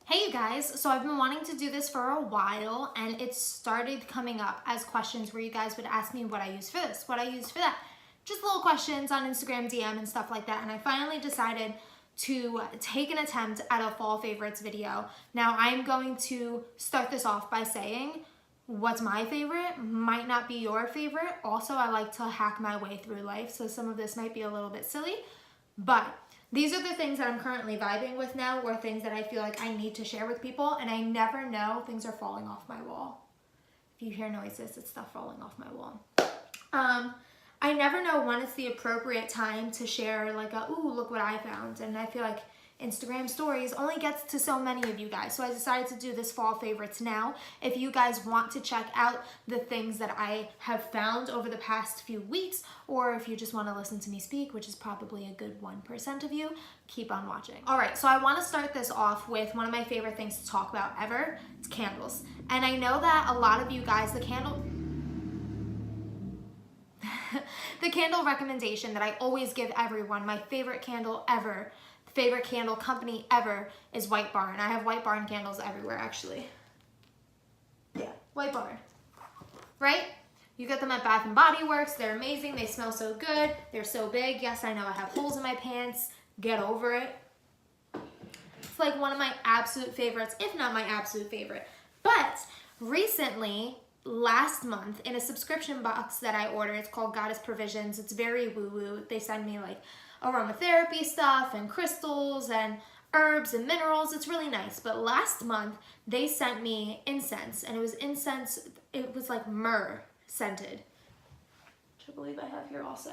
Hey you guys, so I've been wanting to do this for a while and it started coming up as questions where you guys would ask me what I use for this, what I use for that. Just little questions on Instagram DM and stuff like that, and I finally decided to take an attempt at a fall favorites video. Now I'm going to start this off by saying what's my favorite might not be your favorite. Also, I like to hack my way through life, so some of this might be a little bit silly, but these are the things that I'm currently vibing with now, or things that I feel like I need to share with people, and I never know, things are falling off my wall. If you hear noises, it's stuff falling off my wall. I never know when it's the appropriate time to share like ooh, look what I found. And I feel like Instagram stories only gets to so many of you guys. So I decided to do this fall favorites now. If you guys want to check out the things that I have found over the past few weeks, or if you just want to listen to me speak, which is probably a good 1% of you, keep on watching. All right, so I want to start this off with one of my favorite things to talk about ever. It's candles. And I know that a lot of you guys, the candle recommendation that I always give everyone, my favorite candle ever, favorite candle company ever, is White Barn. I have White Barn candles everywhere, actually. Yeah, White Barn. Right? You get them at Bath & Body Works. They're amazing. They smell so good. They're so big. Yes, I know I have holes in my pants. Get over it. It's like one of my absolute favorites, if not my absolute favorite. But recently, last month, in a subscription box that I ordered, it's called Goddess Provisions. It's very woo-woo. They send me like aromatherapy stuff and crystals and herbs and minerals. It's really nice. But last month, they sent me incense, and it was incense, it was like myrrh scented, which I believe I have here also.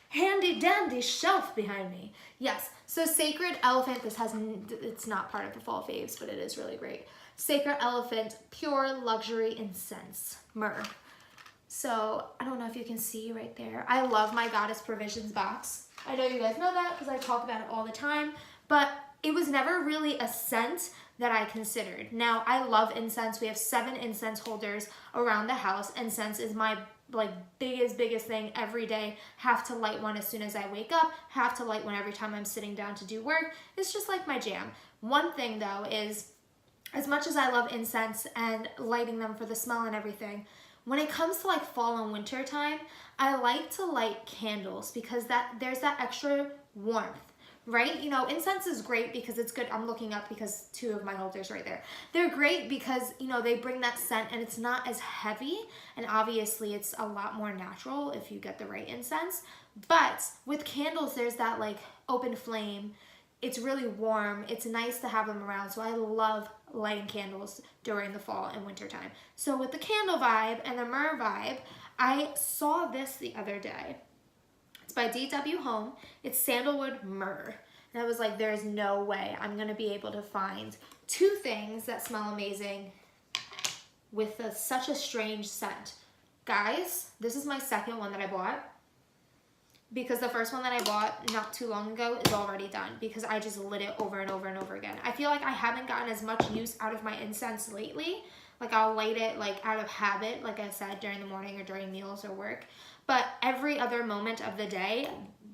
Handy dandy shelf behind me. Yes, so Sacred Elephant, it's not part of the fall faves, but it is really great. Sacred Elephant Pure Luxury Incense, Myrrh. So I don't know if you can see right there. I love my Goddess Provisions box. I know you guys know that because I talk about it all the time, but it was never really a scent that I considered. Now, I love incense. We have 7 incense holders around the house. Incense is my biggest thing every day. Have to light one as soon as I wake up. Have to light one every time I'm sitting down to do work. It's just like my jam. One thing though is, as much as I love incense and lighting them for the smell and everything, when it comes to like fall and winter time, I like to light candles because there's that extra warmth. Right? You know, incense is great because it's good. I'm looking up because 2 of my holders right there. They're great because, you know, they bring that scent and it's not as heavy. And obviously it's a lot more natural if you get the right incense. But with candles, there's that like open flame. It's really warm. It's nice to have them around. So I love lighting candles during the fall and winter time. So with the candle vibe and the myrrh vibe, I saw this the other day. It's by DW Home. It's Sandalwood Myrrh. And I was like, there's no way I'm going to be able to find 2 things that smell amazing with such a strange scent. Guys, this is my second one that I bought, because the first one that I bought not too long ago is already done because I just lit it over and over and over again. I feel like I haven't gotten as much use out of my incense lately. Like I'll light it like out of habit, like I said, during the morning or during meals or work. But every other moment of the day,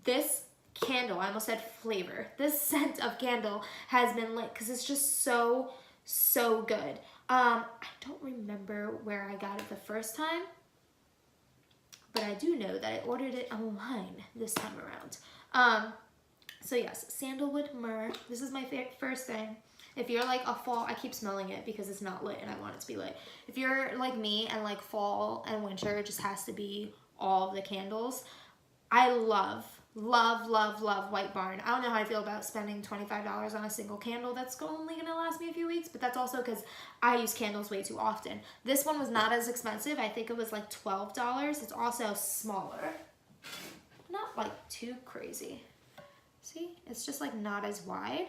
this candle, I almost said flavor, this scent of candle has been lit because it's just so good. I don't remember where I got it the first time, but I do know that I ordered it online this time around. So yes, Sandalwood Myrrh. This is my first thing. If you're like a fall, I keep smelling it because it's not lit and I want it to be lit. If you're like me and like fall and winter just has to be all of the candles, I love White Barn. I don't know how I feel about spending $25 on a single candle that's only gonna last me a few weeks, but that's also because I use candles way too often. This one was not as expensive. I think it was like $12. It's also smaller. Not like too crazy. See, it's just like not as wide.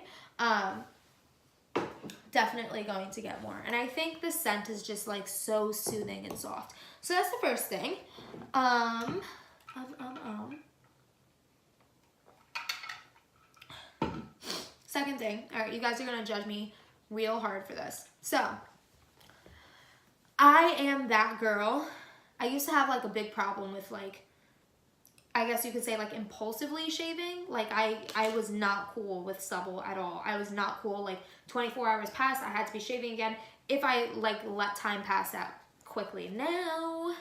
Definitely going to get more. And I think the scent is just like so soothing and soft. So that's the first thing. Second thing, all right, you guys are gonna judge me real hard for this. So, I am that girl. I used to have like a big problem with like I guess you could say, like, impulsively shaving. Like, I was not cool with stubble at all. I was not cool. Like, 24 hours passed, I had to be shaving again if I, like, let time pass that quickly. Now,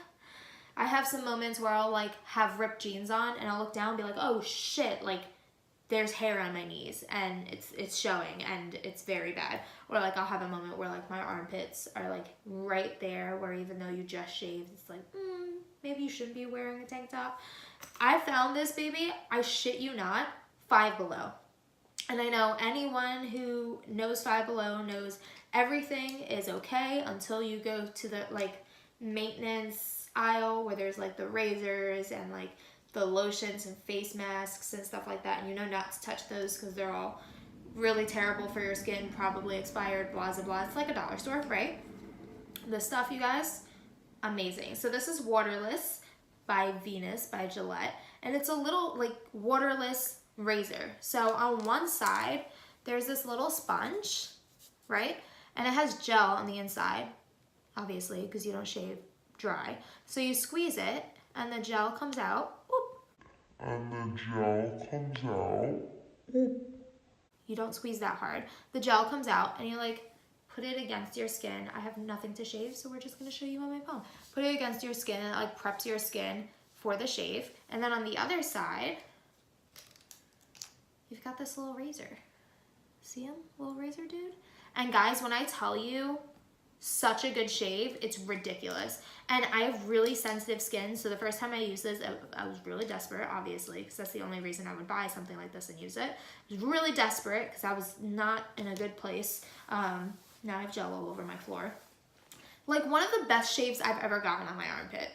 I have some moments where I'll, like, have ripped jeans on, and I'll look down and be like, oh, shit, like, there's hair on my knees, and it's showing, and it's very bad. Or, like, I'll have a moment where, like, my armpits are, like, right there, where even though you just shaved, it's like, maybe you shouldn't be wearing a tank top. I found this baby, I shit you not, Five Below. And I know anyone who knows Five Below knows everything is okay until you go to the, like, maintenance aisle where there's, like, the razors and, like, the lotions and face masks and stuff like that, and you know not to touch those because they're all really terrible for your skin, probably expired, blah, blah, blah. It's like a dollar store, right? This stuff, you guys, amazing. So this is Waterless by Venus by Gillette, and it's a little, like, waterless razor. So on one side, there's this little sponge, right? And it has gel on the inside, obviously, because you don't shave dry. So you squeeze it, and the gel comes out. You don't squeeze that hard. The gel comes out, and you, like, put it against your skin. I have nothing to shave, so we're just going to show you on my palm. Put it against your skin, and it, like, preps your skin for the shave. And then on the other side, you've got this little razor. See him? Little razor dude? And guys, when I tell you, such a good shave, it's ridiculous. And I have really sensitive skin, so the first time I used this, I was really desperate, obviously, because that's the only reason I would buy something like this and use it. I was really desperate because I was not in a good place. Now I have gel all over my floor. Like, one of the best shaves I've ever gotten on my armpit.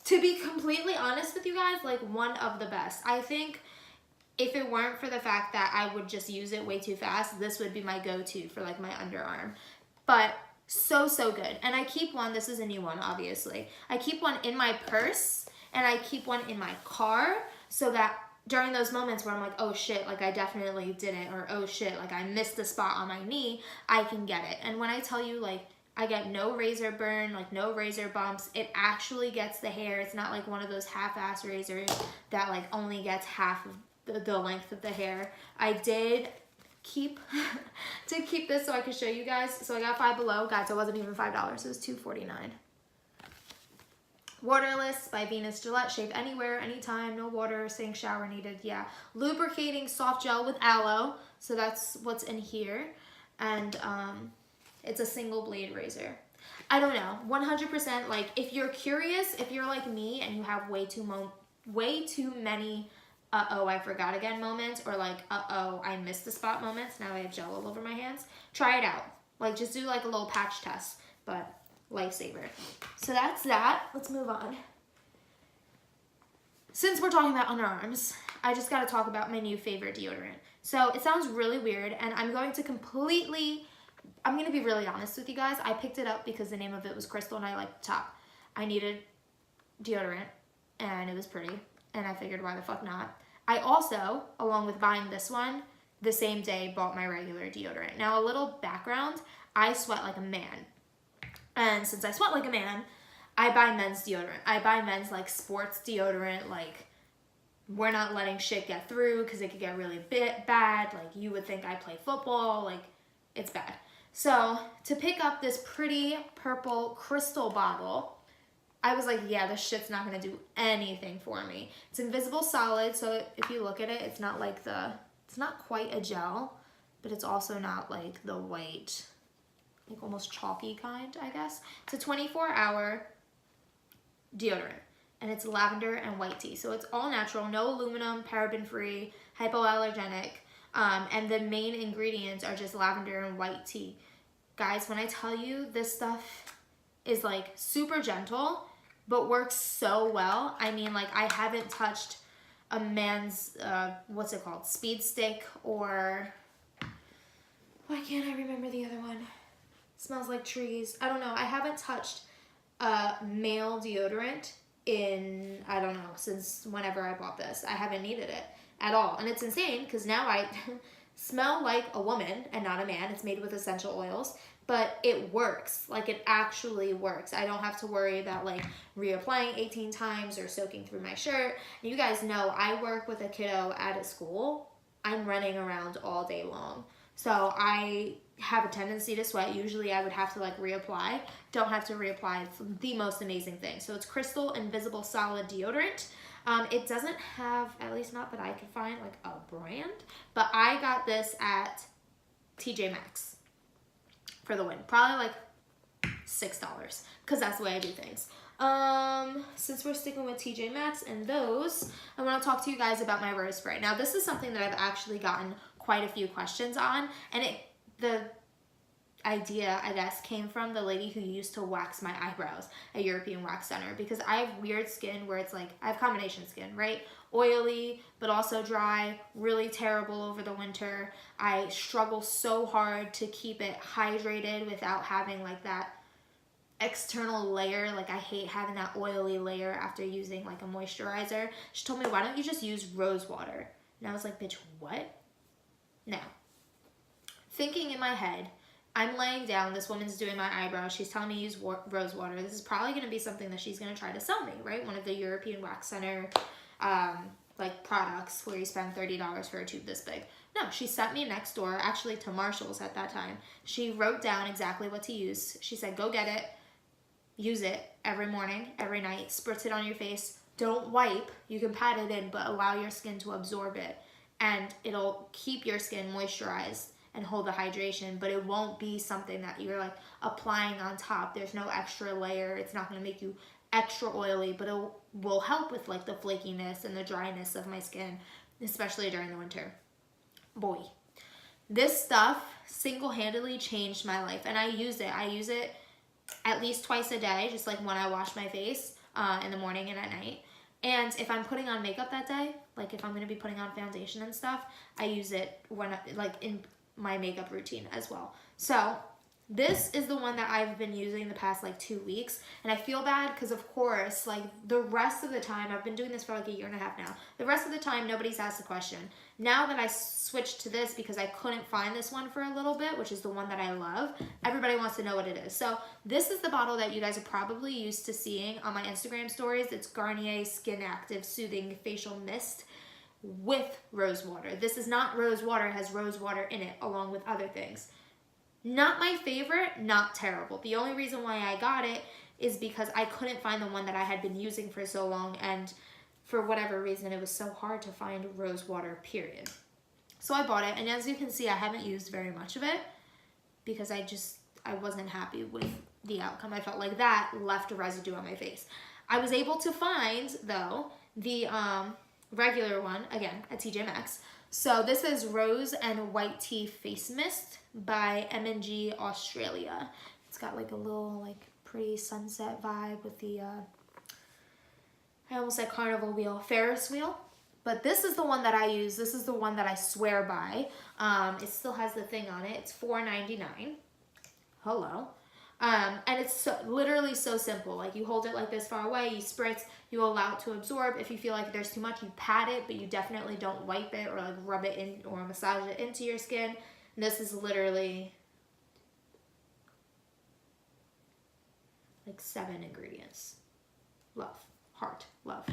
To be completely honest with you guys, like, one of the best. I think if it weren't for the fact that I would just use it way too fast, this would be my go-to for, like, my underarm. But so, so good. And I keep one, this is a new one, obviously. I keep one in my purse, and I keep one in my car, so that during those moments where I'm like, oh shit, like I definitely didn't, or oh shit, like I missed the spot on my knee, I can get it. And when I tell you, like, I get no razor burn, like no razor bumps, it actually gets the hair. It's not like one of those half-ass razors that, like, only gets half of the length of the hair. I did keep this so I could show you guys. So I got Five Below. Guys, it wasn't even $5. It was $2.49. Waterless by Venus Gillette. Shave anywhere, anytime. No water, sink, shower needed. Yeah. Lubricating soft gel with aloe. So that's what's in here. And it's a single blade razor. I don't know. 100%. Like, if you're curious, if you're like me and you have way too many uh-oh, I forgot again moments, or like, uh-oh, I missed the spot moments, now I have gel all over my hands, try it out. Like, just do like a little patch test, but lifesaver. So that's that. Let's move on. Since we're talking about underarms, I just gotta talk about my new favorite deodorant. So it sounds really weird, and I'm gonna be really honest with you guys. I picked it up because the name of it was Crystal, and I liked the top. I needed deodorant, and it was pretty, and I figured, why the fuck not? I also, along with buying this one, the same day bought my regular deodorant. Now, a little background, I sweat like a man. And since I sweat like a man, I buy men's deodorant. I buy men's, like, sports deodorant, like, we're not letting shit get through because it could get really bad. Like, you would think I play football. Like, it's bad. So, to pick up this pretty purple crystal bottle, I was like, yeah, this shit's not gonna do anything for me. It's invisible solid, so if you look at it, it's not like it's not quite a gel, but it's also not like the white, like almost chalky kind, I guess. It's a 24-hour deodorant, and it's lavender and white tea. So it's all natural, no aluminum, paraben-free, hypoallergenic, and the main ingredients are just lavender and white tea. Guys, when I tell you this stuff is like super gentle, but works so well. I mean, like, I haven't touched a man's, what's it called? Speed stick, or, why can't I remember the other one? Smells like trees. I don't know. I haven't touched a male deodorant in, I don't know, since whenever I bought this. I haven't needed it at all. And it's insane because now smell like a woman and not a man. It's made with essential oils, but it works. Like, it actually works. I don't have to worry about like reapplying 18 times or soaking through my shirt. And you guys know I work with a kiddo at a school. I'm running around all day long. So I have a tendency to sweat. Usually I would have to like reapply. Don't have to reapply. It's the most amazing thing. So it's Crystal Invisible Solid Deodorant. It doesn't have, at least not that I could find, like a brand, but I got this at TJ Maxx for the win. Probably like $6 because that's the way I do things. Since we're sticking with TJ Maxx and those, I want to talk to you guys about my rose spray. Now, this is something that I've actually gotten quite a few questions on, and the idea, I guess, came from the lady who used to wax my eyebrows at European Wax Center, because I have weird skin where it's like, I have combination skin, right? Oily, but also dry, really terrible over the winter. I struggle so hard to keep it hydrated without having like that external layer. Like, I hate having that oily layer after using like a moisturizer. She told me, why don't you just use rose water? And I was like, bitch, what? Now, thinking in my head, I'm laying down, this woman's doing my eyebrows, she's telling me to use rose water. This is probably going to be something that she's going to try to sell me, right? One of the European Wax Center like products where you spend $30 for a tube this big. No, she sent me next door, actually to Marshall's at that time. She wrote down exactly what to use. She said, go get it, use it every morning, every night, spritz it on your face. Don't wipe, you can pat it in, but allow your skin to absorb it. And it'll keep your skin moisturized and hold the hydration, but it won't be something that you're like applying on top. There's no extra layer. It's not going to make you extra oily, but it will help with like the flakiness and the dryness of my skin, especially during the winter. Boy, this stuff single-handedly changed my life, and I use it. I use it at least twice a day, just like when I wash my face in the morning and at night. And if I'm putting on makeup that day, like if I'm going to be putting on foundation and stuff, I use it when like in my makeup routine as well. So this is the one that I've been using the past like 2 weeks, and I feel bad because of course like the rest of the time, I've been doing this for like 1.5 years now, the rest of the time nobody's asked a question. Now that I switched to this because I couldn't find this one for a little bit, which is the one that I love, everybody wants to know what it is. So this is the bottle that you guys are probably used to seeing on my Instagram stories. It's Garnier Skin Active Soothing Facial Mist with rose water. This is not rose water, it has rose water in it along with other things. Not my favorite, not terrible. The only reason why I got it is because I couldn't find the one that I had been using for so long, and for whatever reason it was so hard to find rose water, period. So I bought it, and as you can see, I haven't used very much of it because I wasn't happy with the outcome. I felt like that left a residue on my face. I was able to find, though, the regular one, again, at TJ Maxx. So this is Rose and White Tea Face Mist by M&G Australia. It's got like a little like pretty sunset vibe with the, I almost said carnival wheel, Ferris wheel. But this is the one that I use. This is the one that I swear by. It still has the thing on it. It's $4.99. Hello. And it's literally so simple. Like, you hold it like this far away, you spritz, you allow it to absorb. If you feel like there's too much, you pat it, but you definitely don't wipe it or like rub it in or massage it into your skin. And this is literally like 7 ingredients. Love. Heart. Love.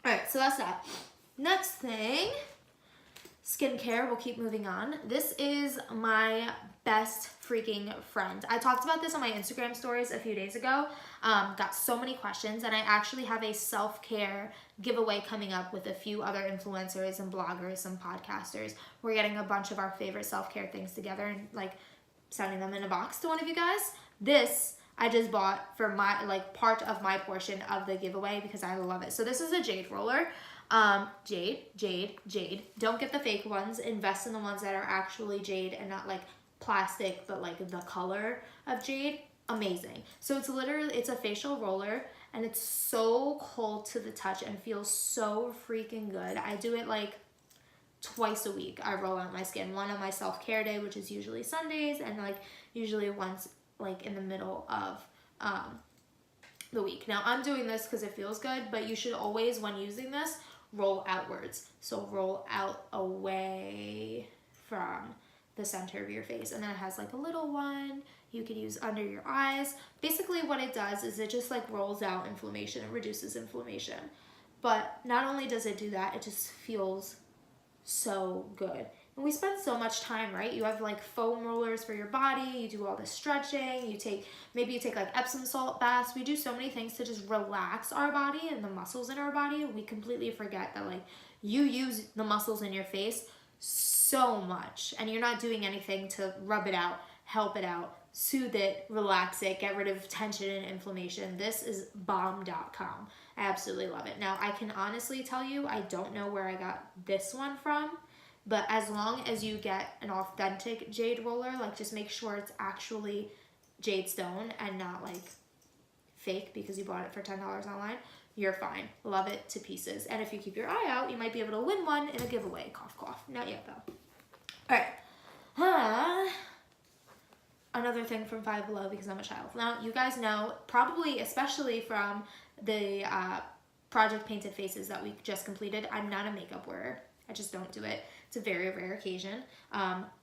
Alright, so that's that. Next thing, skincare. We'll keep moving on. This is my best freaking friend. I talked about this on my Instagram stories a few days ago. Got so many questions, and I actually have a self-care giveaway coming up with a few other influencers and bloggers and podcasters. We're getting a bunch of our favorite self-care things together and like sending them in a box to one of you guys. This I just bought for my like part of my portion of the giveaway because I love it. So this is a Jade Roller. Jade. Don't get the fake ones. Invest in the ones that are actually jade and not like plastic, but like the color of jade. Amazing. So it's a facial roller, and it's so cold to the touch and feels so freaking good. I do it like twice a week. I roll out my skin. One on my self-care day, which is usually Sundays, and like usually once like in the middle of the week. Now I'm doing this because it feels good, but you should always, when using this, roll outwards. So roll out away from the center of your face. And then it has like a little one you could use under your eyes. Basically what it does is it just like rolls out inflammation. It reduces inflammation. But not only does it do that, it just feels so good. And we spend so much time, right? You have like foam rollers for your body, you do all the stretching, maybe you take like Epsom salt baths. We do so many things to just relax our body and the muscles in our body. We completely forget that like you use the muscles in your face so much and you're not doing anything to rub it out, help it out, soothe it, relax it, get rid of tension and inflammation. This is bomb.com. I absolutely love it. Now I can honestly tell you, I don't know where I got this one from. But as long as you get an authentic Jade Roller, like just make sure it's actually Jade Stone and not like fake because you bought it for $10 online, you're fine. Love it to pieces. And if you keep your eye out, you might be able to win one in a giveaway. Cough, cough. Not yet though. All right. Another thing from Five Below because I'm a child. Now, you guys know, probably especially from the Project Painted Faces that we just completed, I'm not a makeup wearer. I just don't do it. It's a very rare occasion.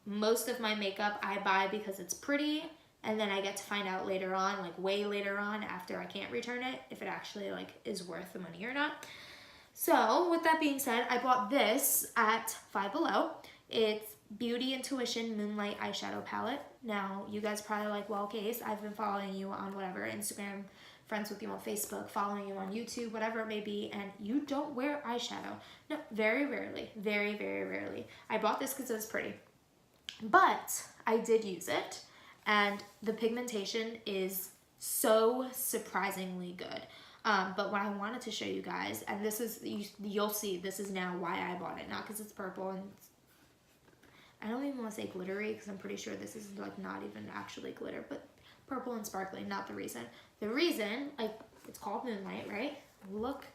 Most of my makeup I buy because it's pretty, and then I get to find out later on, like way later on after I can't return it, if it actually like is worth the money or not. So with that being said, I bought this at Five Below. It's Beauty Intuition Moonlight Eyeshadow Palette. Now, you guys probably like, well, Case, I've been following you on whatever, Instagram, friends with you on Facebook, following you on YouTube, whatever it may be, and you don't wear eyeshadow. No, very rarely, very, very rarely. I bought this because it was pretty, but I did use it, and the pigmentation is so surprisingly good. But what I wanted to show you guys, and this is, you'll see, this is now why I bought it, not because it's purple, and I don't even want to say glittery, because I'm pretty sure this is like not even actually glitter, but purple and sparkly, not the reason. The reason, like, it's called Moonlight, right? Look.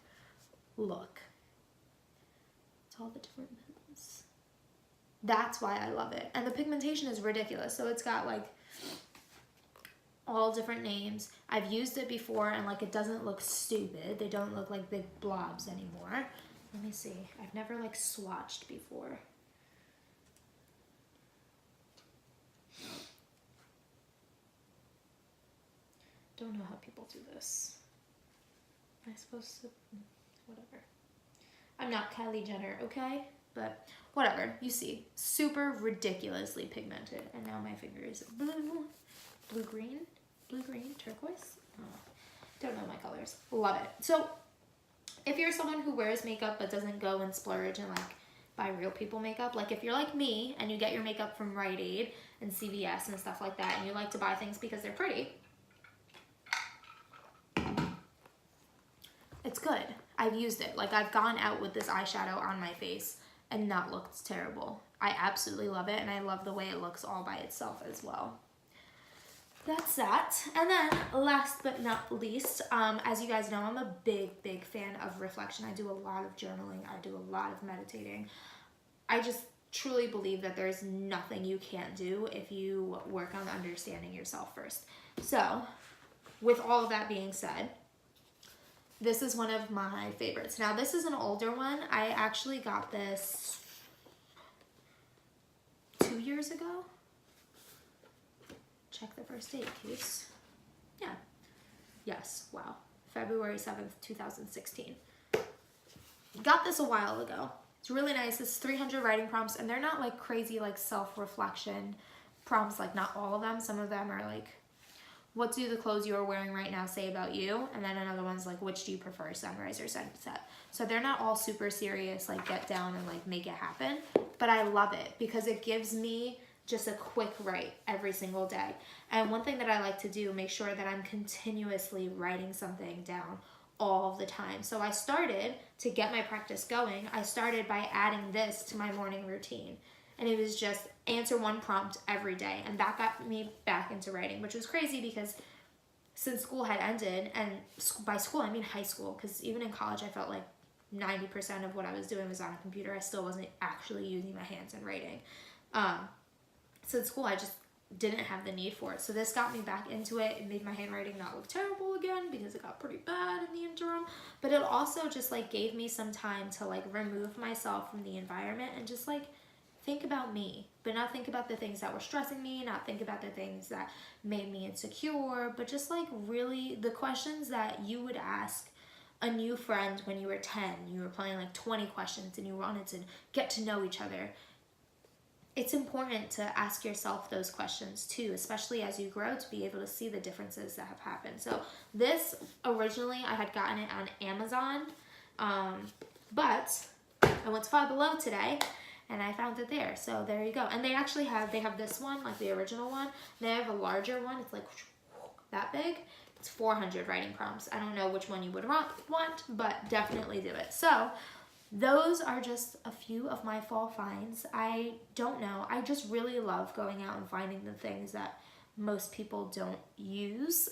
It's all the different moons. That's why I love it. And the pigmentation is ridiculous. So it's got, like, all different names. I've used it before, and, like, it doesn't look stupid. They don't look like big blobs anymore. Let me see. I've never, like, swatched before. Don't know how people do this. Am I supposed to, whatever. I'm not Kylie Jenner, okay? But whatever, you see, super ridiculously pigmented. And now my finger is blue-green, turquoise. Oh, don't know my colors. Love it. So if you're someone who wears makeup but doesn't go and splurge and like buy real people makeup, like if you're like me and you get your makeup from Rite Aid and CVS and stuff like that, and you like to buy things because they're pretty, it's good. I've used it. Like, I've gone out with this eyeshadow on my face and not looked terrible. I absolutely love it, and I love the way it looks all by itself as well. That's that. And then last but not least, as you guys know, I'm a big fan of reflection. I do a lot of journaling. I do a lot of meditating. I just truly believe that there's nothing you can't do if you work on understanding yourself first. So with all of that being said, this is one of my favorites. Now, this is an older one. I actually got this 2 years ago. Check the first date, Case. Yeah. Yes, wow. February 7th, 2016. Got this a while ago. It's really nice. It's 300 writing prompts, and they're not like crazy like self-reflection prompts, like not all of them. Some of them are like, what do the clothes you are wearing right now say about you? And then another one's like, which do you prefer, sunrise or sunset? So they're not all super serious, like get down and like make it happen. But I love it because it gives me just a quick write every single day. And one thing that I like to do, make sure that I'm continuously writing something down all the time. So I started to get my practice going. I started by adding this to my morning routine. And it was just answer one prompt every day. And that got me back into writing, which was crazy because since school had ended, and by school I mean high school, because even in college I felt like 90% of what I was doing was on a computer. I still wasn't actually using my hands and writing. So in school I just didn't have the need for it. So this got me back into it. It made my handwriting not look terrible again because it got pretty bad in the interim. But it also just like gave me some time to like remove myself from the environment and just like think about me, but not think about the things that were stressing me, not think about the things that made me insecure, but just like really the questions that you would ask a new friend when you were 10. You were playing like 20 questions and you wanted to get to know each other. It's important to ask yourself those questions too, especially as you grow, to be able to see the differences that have happened. So this, originally I had gotten it on Amazon, but I went to Five Below today and I found it there. So there you go. And they actually have, they have this one, like the original one. They have a larger one. It's like that big. It's 400 writing prompts. I don't know which one you would want, but definitely do it. So those are just a few of my fall finds. I don't know. I just really love going out and finding the things that most people don't use.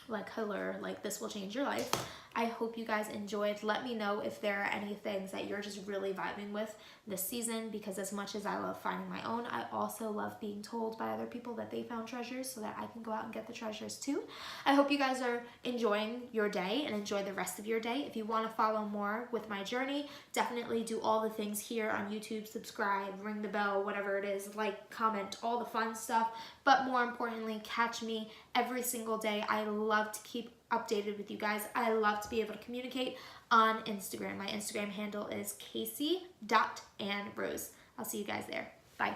Like color, like this will change your life. I hope you guys enjoyed. Let me know if there are any things that you're just really vibing with this season, because as much as I love finding my own, I also love being told by other people that they found treasures so that I can go out and get the treasures too. I hope you guys are enjoying your day and enjoy the rest of your day. If you want to follow more with my journey, definitely do all the things here on YouTube, subscribe, ring the bell, whatever it is, like, comment, all the fun stuff. But more importantly, catch me every single day. I love to keep updated with you guys. I love to be able to communicate on Instagram. My Instagram handle is casey.androse. I'll see you guys there. Bye.